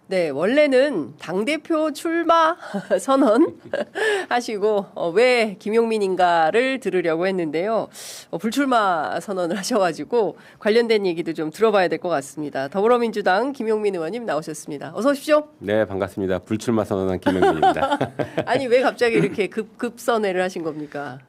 네, 원래는 당대표 출마 선언 하시고 왜 김용민인가를 들으려고 했는데요. 불출마 선언을 하셔가지고 관련된 얘기도 좀 들어봐야 될 것 같습니다. 더불어민주당 김용민 의원님 나오셨습니다. 어서 오십시오. 네, 반갑습니다. 불출마 선언한 김용민입니다. 아니 왜 갑자기 이렇게 급선회를 하신 겁니까?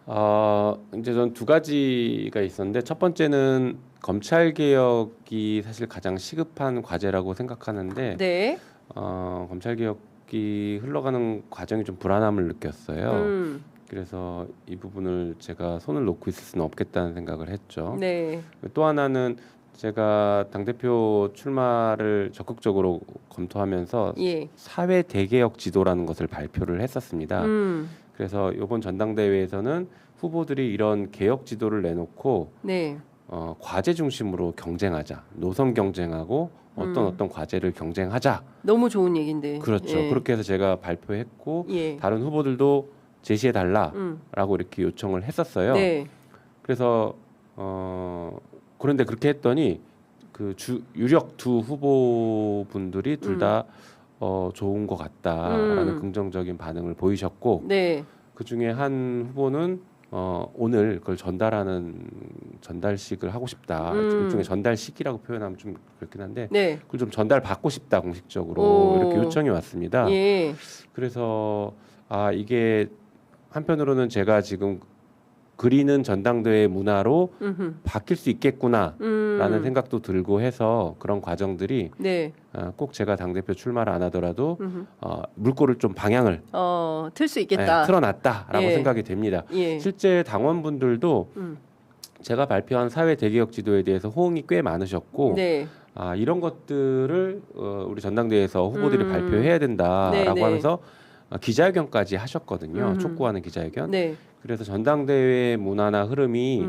이제 전 두 가지가 있었는데 첫 번째는 검찰 개혁이 사실 가장 시급한 과제라고 생각하는데 네. 검찰 개혁이 흘러가는 과정이 좀 불안함을 느꼈어요. 그래서 이 부분을 제가 손을 놓고 있을 수는 없겠다는 생각을 했죠. 네. 또 하나는 제가 당대표 출마를 적극적으로 검토하면서 예. 사회 대개혁 지도라는 것을 발표를 했었습니다. 그래서 이번 전당대회에서는 후보들이 이런 개혁 지도를 내놓고 네. 과제 중심으로 경쟁하자, 노선 경쟁하고 어떤 과제를 경쟁하자. 너무 좋은 얘기인데. 그렇죠. 예. 그렇게 해서 제가 발표했고 예. 다른 후보들도 제시해 달라라고 이렇게 요청을 했었어요. 네. 그래서 그런데 그렇게 했더니 그 유력 두 후보분들이 둘 다 좋은 것 같다라는 긍정적인 반응을 보이셨고, 네. 그 중에 한 후보는 오늘 그걸 전달식을 하고 싶다. 일종의 전달식이라고 표현하면 좀 그렇긴 한데, 네. 그걸 좀 전달받고 싶다 공식적으로 이렇게 요청이 왔습니다. 예. 그래서 이게 한편으로는 제가 지금 그리는 전당대회 문화로 바뀔 수 있겠구나라는 생각도 들고 해서 그런 과정들이 네. 꼭 제가 당대표 출마를 안 하더라도 물꼬를 좀 방향을 틀 수 있겠다. 틀어놨다라고 예. 생각이 됩니다. 예. 실제 당원분들도 제가 발표한 사회 대개혁 지도에 대해서 호응이 꽤 많으셨고 네. 이런 것들을 우리 전당대회에서 후보들이 발표해야 된다라고 네, 네. 하면서 기자회견까지 하셨거든요. 촉구하는 기자회견. 네. 그래서 전당대회 문화나 흐름이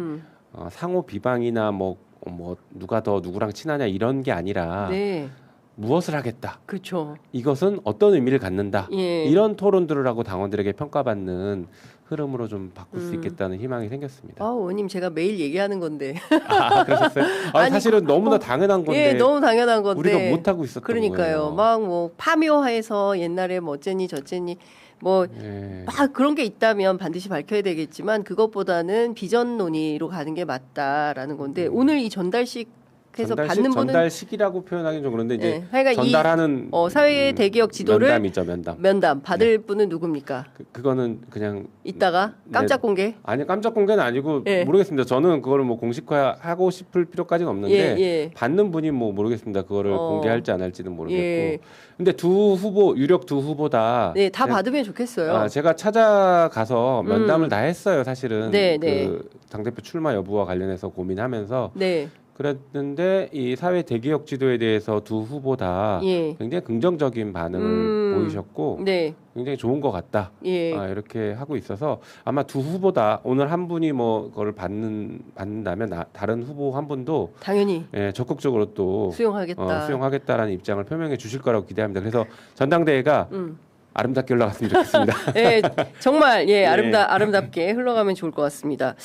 상호 비방이나 뭐 누가 더 누구랑 친하냐 이런 게 아니라 네. 무엇을 하겠다. 그렇죠. 이것은 어떤 의미를 갖는다. 예. 이런 토론들을 하고 당원들에게 평가받는 흐름으로 좀 바꿀 수 있겠다는 희망이 생겼습니다. 의원님 제가 매일 얘기하는 건데. 그러셨어요? 아니, 사실은 너무나 당연한 건데. 예, 너무 당연한 건데. 우리가 못 하고 있었던 그러니까요. 거예요. 막 뭐 파묘해서 옛날에 뭐 어쩌니 저쩌니 뭐 예. 막 그런 게 있다면 반드시 밝혀야 되겠지만 그것보다는 비전 논의로 가는 게 맞다라는 건데 오늘 이 전달식 해서 받는 분은 전달식이라고 표현하기는 좀 그런데 이제 그러니까 전달하는 사회 대개혁 지도를 면담이죠, 면담. 받을 분은 누굽니까? 그거는 그냥 이따가 깜짝 공개? 아니 깜짝 공개는 아니고 예. 모르겠습니다. 저는 그거를 뭐 공식화하고 싶을 필요까지는 없는데 예. 받는 분이 뭐 모르겠습니다. 그거를 공개할지 안 할지는 모르겠고. 예. 근데 유력 두 후보 다 네, 다 받으면 좋겠어요. 제가 찾아가서 면담을 다 했어요, 사실은. 네, 당대표 출마 여부와 관련해서 고민하면서. 네. 그랬는데 이 사회 대개혁 지도에 대해서 두 후보 다 예. 굉장히 긍정적인 반응을 보이셨고 네. 굉장히 좋은 것 같다. 예. 이렇게 하고 있어서 아마 두 후보 다 오늘 한 분이 뭐 그걸 받는다면 다른 후보 한 분도 당연히 적극적으로 또 수용하겠다라는 입장을 표명해 주실 거라고 기대합니다. 그래서 전당대회가 아름답게 올라갔으면 좋겠습니다. 네, 정말 아름답게 흘러가면 좋을 것 같습니다.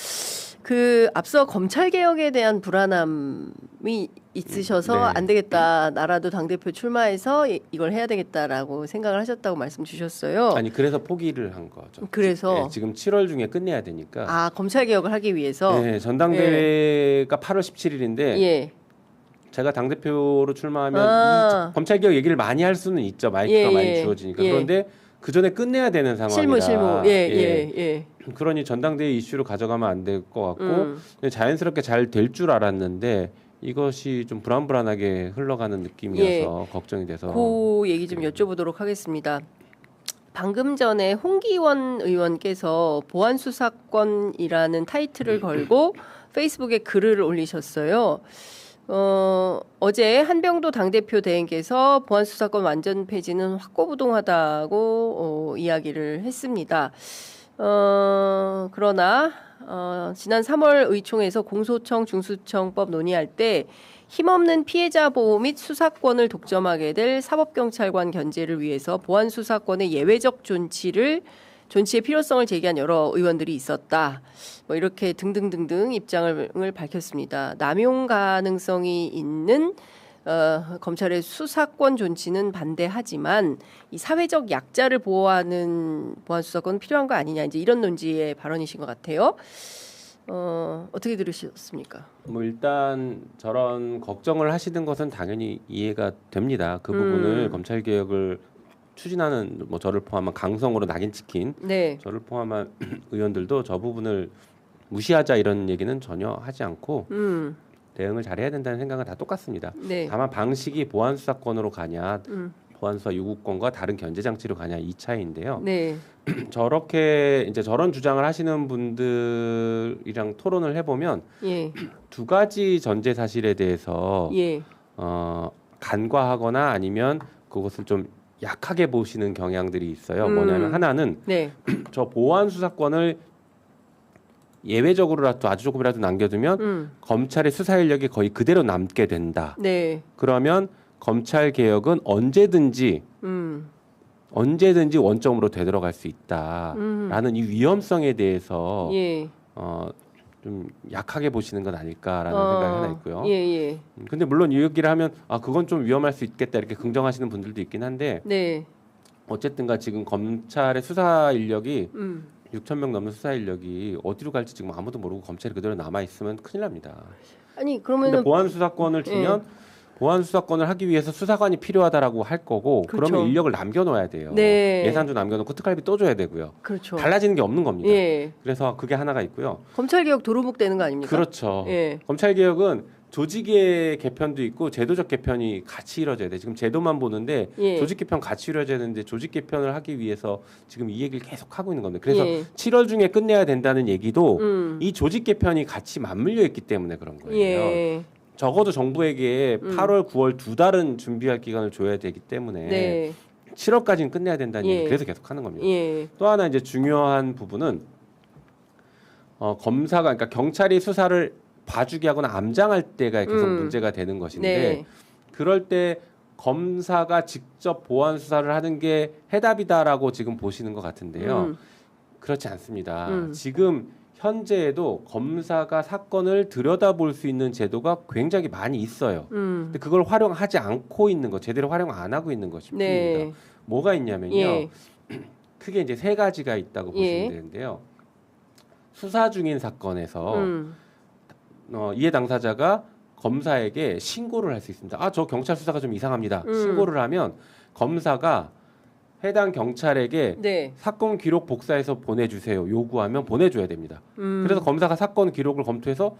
앞서 검찰 개혁에 대한 불안함이 있으셔서 네. 안 되겠다. 나라도 당대표 출마해서 이걸 해야 되겠다라고 생각을 하셨다고 말씀 주셨어요. 아니 그래서 포기를 한 거죠. 그래서 지금 7월 중에 끝내야 되니까. 검찰 개혁을 하기 위해서. 네, 전당대회가 8월 17일인데 예. 제가 당대표로 출마하면 검찰 개혁 얘기를 많이 할 수는 있죠. 마이크가 많이 주어지니까. 그런데 그 전에 끝내야 되는 상황이라. 실무. 예. 그러니 전당대회 이슈로 가져가면 안 될 것 같고 자연스럽게 잘 될 줄 알았는데 이것이 좀 불안불안하게 흘러가는 느낌이어서 걱정이 돼서. 그 얘기 좀 여쭤보도록 하겠습니다. 방금 전에 홍기원 의원께서 보안수사권이라는 타이틀을 걸고 페이스북에 글을 올리셨어요. 어제 한병도 당대표 대행께서 보안수사권 완전 폐지는 확고부동하다고 이야기를 했습니다. 그러나 지난 3월 의총에서 공소청 중수청법 논의할 때 힘없는 피해자 보호 및 수사권을 독점하게 될 사법경찰관 견제를 위해서 보안수사권의 예외적 존치의 필요성을 제기한 여러 의원들이 있었다. 뭐 이렇게 등등등등 입장을 밝혔습니다. 남용 가능성이 있는 검찰의 수사권 존치는 반대하지만 이 사회적 약자를 보호하는 보안 수사권 필요한 거 아니냐 이제 이런 논지의 발언이신 것 같아요. 어떻게 들으셨습니까? 뭐 일단 저런 걱정을 하시는 것은 당연히 이해가 됩니다. 그 부분을 검찰 개혁을 추진하는 뭐 저를 포함한 강성으로 낙인 찍힌 네. 저를 포함한 의원들도 저 부분을 무시하자 이런 얘기는 전혀 하지 않고 대응을 잘해야 된다는 생각은 다 똑같습니다. 네. 다만 방식이 보안 수사권으로 가냐, 보안 수사 요구권과 다른 견제 장치로 가냐 이 차이인데요. 네. 저렇게 이제 저런 주장을 하시는 분들이랑 토론을 해보면 예. 두 가지 전제 사실에 대해서 예. 간과하거나 아니면 그것을 좀 약하게 보시는 경향들이 있어요. 뭐냐면 하나는 네. 저 보안 수사권을 예외적으로라도 아주 조금이라도 남겨두면 검찰의 수사 인력이 거의 그대로 남게 된다. 네. 그러면 검찰 개혁은 언제든지 원점으로 되돌아갈 수 있다라는 이 위험성에 대해서 예. 좀 약하게 보시는 건 아닐까라는 생각이 하나 있고요. 예, 예. 근데 물론 이 얘기를 하면 그건 좀 위험할 수 있겠다 이렇게 긍정하시는 분들도 있긴 한데 네. 어쨌든가 지금 검찰의 수사 인력이 6천 명 넘는 수사 인력이 어디로 갈지 지금 아무도 모르고 검찰이 그대로 남아 있으면 큰일 납니다. 아니 근데 그러면은 보안 수사권을 주면 보안 수사권을 하기 위해서 수사관이 필요하다라고 할 거고 그렇죠. 그러면 인력을 남겨놓아야 돼요. 네. 예산도 남겨놓고 특활비 또 줘야 되고요. 그렇죠. 달라지는 게 없는 겁니다. 예. 그래서 그게 하나가 있고요. 검찰 개혁 도루묵 되는 거 아닙니까? 그렇죠. 예. 검찰 개혁은 조직의 개편도 있고 제도적 개편이 같이 이루어져야 돼. 지금 제도만 보는데 예. 조직 개편 같이 이루어져야 되는데 조직 개편을 하기 위해서 지금 이 얘기를 계속 하고 있는 겁니다. 그래서 예. 7월 중에 끝내야 된다는 얘기도 이 조직 개편이 같이 맞물려 있기 때문에 그런 거예요. 예. 적어도 정부에게 8월, 9월 두 달은 준비할 기간을 줘야 되기 때문에 네. 7월까지는 끝내야 된다는 예. 얘기 그래서 계속 하는 겁니다. 예. 또 하나 이제 중요한 부분은 검사가 그러니까 경찰이 수사를 봐주게 하거나 암장할 때가 계속 문제가 되는 것인데 네. 그럴 때 검사가 직접 보안 수사를 하는 게 해답이다라고 지금 보시는 것 같은데요. 그렇지 않습니다. 지금 현재에도 검사가 사건을 들여다볼 수 있는 제도가 굉장히 많이 있어요. 근데 그걸 활용하지 않고 있는 것, 제대로 활용 안 하고 있는 것이 뿐입니다. 네. 뭐가 있냐면요. 예. 크게 이제 세 가지가 있다고 보시면 예. 되는데요. 수사 중인 사건에서 이해 당사자가 검사에게 신고를 할 수 있습니다. 저 경찰 수사가 좀 이상합니다. 신고를 하면 검사가 해당 경찰에게 네. 사건 기록 복사해서 보내주세요. 요구하면 보내줘야 됩니다. 그래서 검사가 사건 기록을 검토해서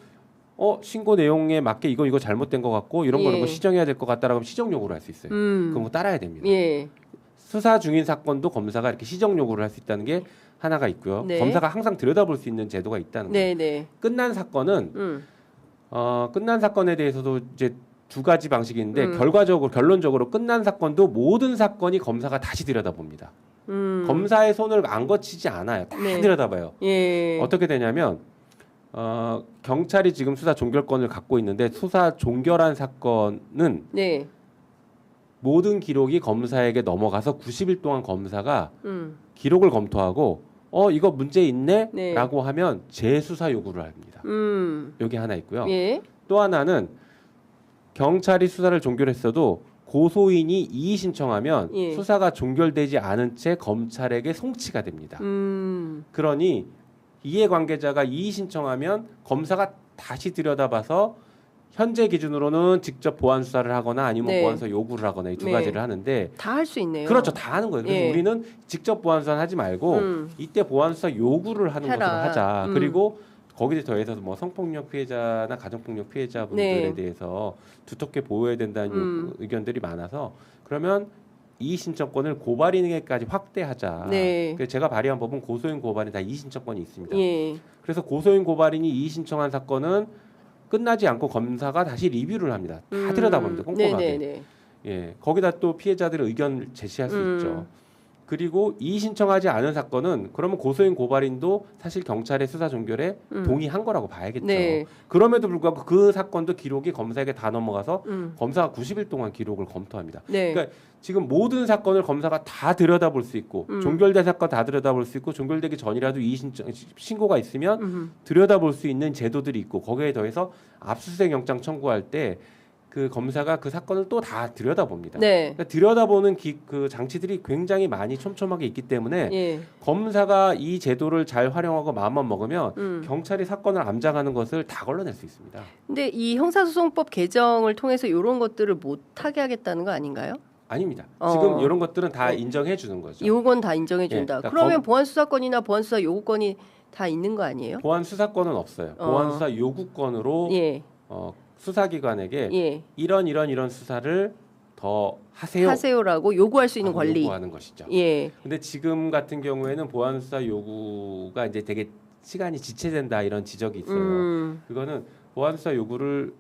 신고 내용에 맞게 이거 잘못된 것 같고 이런 예. 거 시정해야 될 것 같다라고 하면 시정 요구를 할 수 있어요. 그럼 그거 따라야 됩니다. 예. 수사 중인 사건도 검사가 이렇게 시정 요구를 할 수 있다는 게 하나가 있고요. 네. 검사가 항상 들여다볼 수 있는 제도가 있다는 거예요. 네, 네. 끝난 사건은 끝난 사건에 대해서도 이제 두 가지 방식이 있는데 결론적으로 끝난 사건도 모든 사건이 검사가 다시 들여다봅니다. 검사의 손을 안 거치지 않아요. 다 네. 들여다봐요. 예. 어떻게 되냐면 경찰이 지금 수사 종결권을 갖고 있는데 수사 종결한 사건은 네. 모든 기록이 검사에게 넘어가서 90일 동안 검사가 기록을 검토하고 이거 문제 있네? 네. 라고 하면 재수사 요구를 합니다. 여기 하나 있고요. 예. 또 하나는 경찰이 수사를 종결했어도 고소인이 이의 신청하면 예. 수사가 종결되지 않은 채 검찰에게 송치가 됩니다. 그러니 이해관계자가 이의 신청하면 검사가 다시 들여다봐서 현재 기준으로는 직접 보안 수사를 하거나 아니면 네. 보안서 요구를 하거나 이 두 네. 가지를 하는데 다 할 수 있네요. 그렇죠. 다 하는 거예요. 그래서 예. 우리는 직접 보안 수사는 하지 말고 이때 보안 수사 요구를 하는 해라. 것으로 하자. 그리고 거기에 더해서 뭐 성폭력 피해자나 가정폭력 피해자분들에 네. 대해서 두텁게 보호해야 된다는 의견들이 많아서 그러면 이의 신청권을 고발인에게까지 확대하자. 네. 그래서 제가 발의한 법은 고소인 고발인 다 이의 신청권이 있습니다. 예. 그래서 고소인 고발인이 이의 신청한 사건은 끝나지 않고 검사가 다시 리뷰를 합니다. 다 들여다봅니다. 꼼꼼하게. 네네네. 예, 거기다 또 피해자들의 의견을 제시할 수 있죠. 그리고 이의 신청하지 않은 사건은 그러면 고소인 고발인도 사실 경찰의 수사 종결에 동의한 거라고 봐야겠죠. 네. 그럼에도 불구하고 그 사건도 기록이 검사에게 다 넘어가서 검사가 90일 동안 기록을 검토합니다. 네. 그러니까 지금 모든 사건을 검사가 다 들여다볼 수 있고 종결된 사건 다 들여다볼 수 있고 종결되기 전이라도 이의 신고가 있으면 들여다볼 수 있는 제도들이 있고 거기에 더해서 압수수색 영장 청구할 때 그 검사가 그 사건을 또 다 들여다봅니다. 네. 그러니까 들여다보는 그 장치들이 굉장히 많이 촘촘하게 있기 때문에 예. 검사가 이 제도를 잘 활용하고 마음만 먹으면 경찰이 사건을 암장하는 것을 다 걸러낼 수 있습니다. 근데 이 형사소송법 개정을 통해서 이런 것들을 못하게 하겠다는 거 아닌가요? 아닙니다. 지금 이런 것들은 다 인정해 주는 거죠. 요건 다 인정해 준다. 예, 그러니까 그러면 보안수사권이나 보안수사 요구권이 다 있는 거 아니에요? 보안 수사권은 없어요. 보안 수사 요구권으로 예. 수사기관에게 예. 이런 수사를 더 하세요라고 요구할 수 있는 권리. 요구하는 것이죠. 예. 근데 지금 같은 경우에는 보안 수사 요구가 이제 되게 시간이 지체된다 이런 지적이 있어요. 그거는 보안 수사 요구를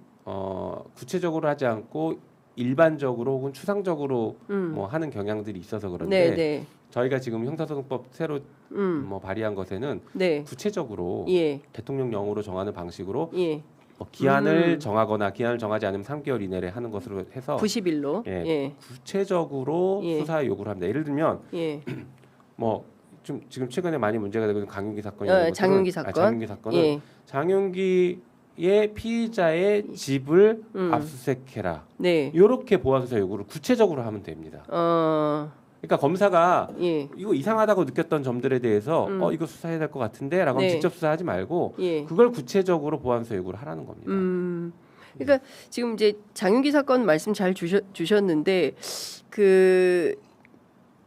구체적으로 하지 않고 일반적으로 혹은 추상적으로 뭐 하는 경향들이 있어서 그런데 네, 네. 저희가 지금 형사소송법 새로 뭐 발의한 것에는 네. 구체적으로 예. 대통령령으로 정하는 방식으로 예. 기한을 정하거나 기한을 정하지 않으면 3개월 이내에 하는 것으로 해서 90일로. 예, 예. 구체적으로 예. 수사 요구를 합니다. 예를 들면 예. 뭐 좀 지금 최근에 많이 문제가 되고 있는 강윤기 사건이 장윤기 사건. 장윤기 사건은 예. 장윤기의 피의자의 집을 압수수색해라. 네. 이렇게 보안수사 요구를 구체적으로 하면 됩니다. 그러니까 검사가 예. 이거 이상하다고 느꼈던 점들에 대해서 이거 수사해야 될 것 같은데라고 네. 직접 수사하지 말고 예. 그걸 구체적으로 보안수사 요구를 하라는 겁니다. 그러니까 지금 이제 장윤기 사건 말씀 잘 주셨는데 그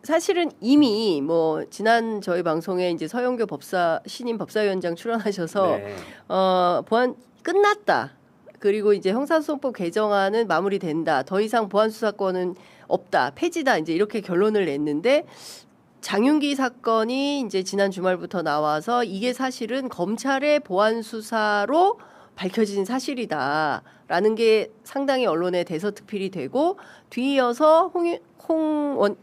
사실은 이미 뭐 지난 저희 방송에 이제 서영교 신임 법사위원장 출연하셔서 네. 보안 끝났다. 그리고 이제 형사소송법 개정안은 마무리된다. 더 이상 보안 수사권은 없다. 폐지다. 이제 이렇게 결론을 냈는데 장윤기 사건이 이제 지난 주말부터 나와서 이게 사실은 검찰의 보안 수사로 밝혀진 사실이다라는 게 상당히 언론에 대서특필이 되고 뒤이어서 홍기원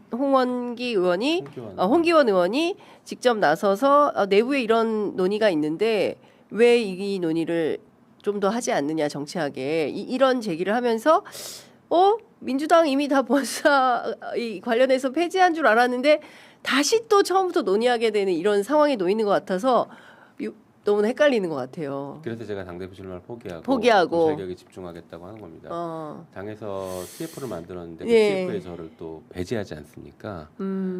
의원이 직접 나서서 내부에 이런 논의가 있는데 왜 이 논의를 좀 더 하지 않느냐 정치하게 이런 제기를 하면서 민주당 이미 다 보안수사 관련해서 폐지한 줄 알았는데 다시 또 처음부터 논의하게 되는 이런 상황에 놓이는 것 같아서 너무 헷갈리는 것 같아요. 그래서 제가 당대표 출마를 포기하고 검찰개혁에 집중하겠다고 하는 겁니다. 당에서 TF를 만들었는데 예. 그 TF에 저를 또 배제하지 않습니까?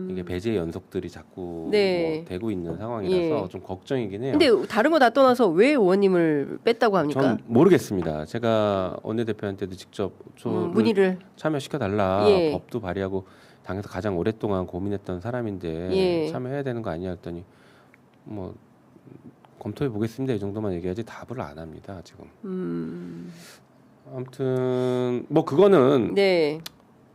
이게 배제 연속들이 자꾸 네. 뭐 되고 있는 상황이라서 예. 좀 걱정이긴 해요. 근데 다른 거 다 떠나서 왜 의원님을 뺐다고 합니까? 전 모르겠습니다. 제가 원내대표한테도 직접 문의를 참여시켜달라. 예. 법도 발의하고 당에서 가장 오랫동안 고민했던 사람인데 예. 참여해야 되는 거 아니야 했더니 뭐 검토해 보겠습니다. 이 정도만 얘기하지 답을 안 합니다. 지금. 아무튼 뭐 그거는 네.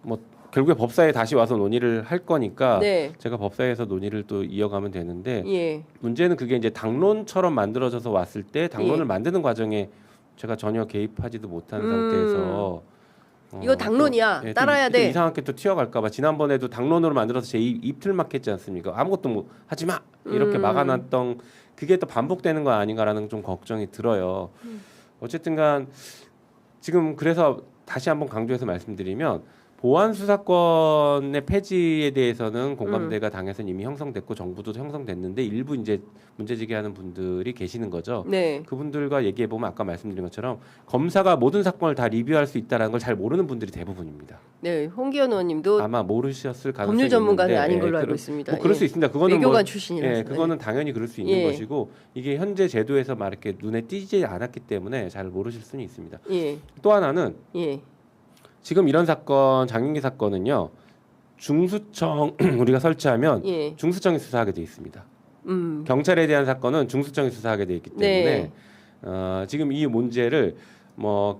뭐 결국에 법사에 다시 와서 논의를 할 거니까 네. 제가 법사에서 논의를 또 이어가면 되는데 예. 문제는 그게 이제 당론처럼 만들어져서 왔을 때 당론을 예. 만드는 과정에 제가 전혀 개입하지도 못한 상태에서 이거 당론이야. 따라야 돼. 이상하게 또 튀어갈까봐 지난번에도 당론으로 만들어서 제 입틀 막혔지 않습니까? 아무것도 뭐 하지 마 이렇게 막아놨던 그게 또 반복되는 거 아닌가라는 좀 걱정이 들어요. 어쨌든간 지금 그래서 다시 한번 강조해서 말씀드리면 보안 수사권의 폐지에 대해서는 공감대가 당에서는 이미 형성됐고 정부도 형성됐는데 일부 이제 문제제기하는 분들이 계시는 거죠. 네. 그분들과 얘기해 보면 아까 말씀드린 것처럼 검사가 모든 사건을 다 리뷰할 수 있다는 걸 잘 모르는 분들이 대부분입니다. 네, 홍기현 의원님도 아마 모르셨을 가능성이 법률 전문가는 있는데, 아닌 걸로 알고 있습니다. 뭐 그럴 수 있습니다. 그거는 외교관 출신이라서. 그거는 당연히 그럴 수 있는 예. 것이고 이게 현재 제도에서 막 이렇게 눈에 띄지 않았기 때문에 잘 모르실 수는 있습니다. 예. 또 하나는 예. 지금 이런 사건 장윤기 사건은요 중수청 우리가 설치하면 예. 중수청이 수사하게 돼 있습니다. 경찰에 대한 사건은 중수청이 수사하게 돼 있기 때문에 네. 지금 이 문제를 뭐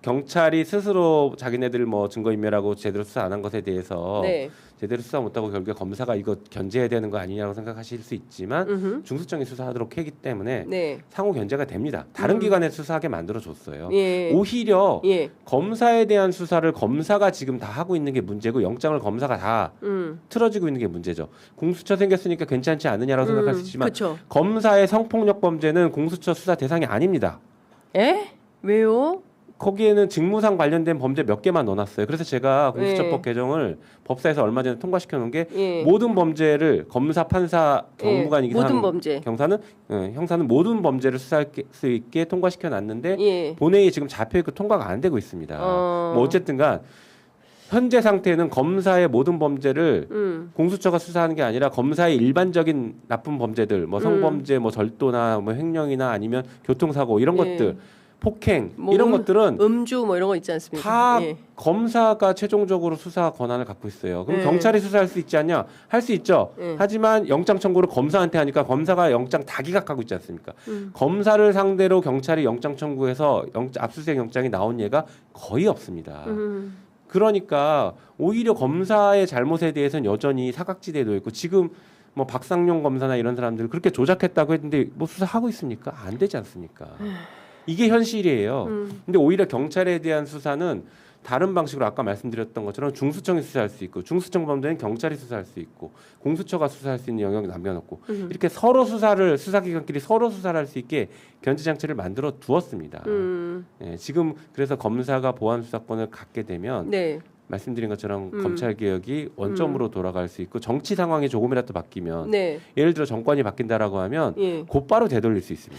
경찰이 스스로 자기네들 뭐 증거인멸하고 제대로 수사 안 한 것에 대해서 네. 제대로 수사 못하고 결국에 검사가 이거 견제해야 되는 거 아니냐고 생각하실 수 있지만 중수청이 수사하도록 했기 때문에 네. 상호 견제가 됩니다. 다른 기관에 수사하게 만들어줬어요. 예. 오히려 예. 검사에 대한 수사를 검사가 지금 다 하고 있는 게 문제고 영장을 검사가 다 틀어지고 있는 게 문제죠. 공수처 생겼으니까 괜찮지 않느냐라고 생각할 수 있지만 그쵸. 검사의 성폭력 범죄는 공수처 수사 대상이 아닙니다. 에? 왜요? 거기에는 직무상 관련된 범죄 몇 개만 넣어놨어요. 그래서 제가 공수처법 개정을 법사에서 얼마 전에 통과시켜 놓은 게 모든 범죄를 검사, 판사, 경무관 이상 모든 범죄. 형사는 모든 범죄를 수사할 수 있게 통과시켜 놨는데 본회의에 지금 잡혀있고 통과가 안 되고 있습니다. 뭐 어쨌든간 현재 상태는 검사의 모든 범죄를 공수처가 수사하는 게 아니라 검사의 일반적인 나쁜 범죄들, 뭐 성범죄, 뭐 절도나 뭐 횡령이나 아니면 교통사고 이런 것들, 폭행 뭐 이런 것들은 음주 뭐 이런 거 있지 않습니까? 다 검사가 최종적으로 수사 권한을 갖고 있어요. 그럼 경찰이 수사할 수 있지 않냐? 할 수 있죠. 하지만 영장 청구를 검사한테 하니까 검사가 영장 다 기각하고 있지 않습니까? 검사를 상대로 경찰이 영장 청구해서 압수수색 영장이 나온 예가 거의 없습니다. 그러니까 오히려 검사의 잘못에 대해서는 여전히 사각지대에 놓여 있고 지금 뭐 박상용 검사나 이런 사람들 그렇게 조작했다고 했는데 뭐 수사하고 있습니까? 안 되지 않습니까? 이게 현실이에요. 근데 오히려 경찰에 대한 수사는 다른 방식으로 아까 말씀드렸던 것처럼 중수청이 수사할 수 있고 중수청 범죄는 경찰이 수사할 수 있고 공수처가 수사할 수 있는 영역을 남겨놓고 이렇게 서로 수사기관끼리 서로 수사를 할 수 있게 견제 장치를 만들어 두었습니다. 지금 그래서 검사가 보안 수사권을 갖게 되면 말씀드린 것처럼 검찰 개혁이 원점으로 돌아갈 수 있고 정치 상황이 조금이라도 바뀌면 예를 들어 정권이 바뀐다라고 하면 곧바로 되돌릴 수 있습니다.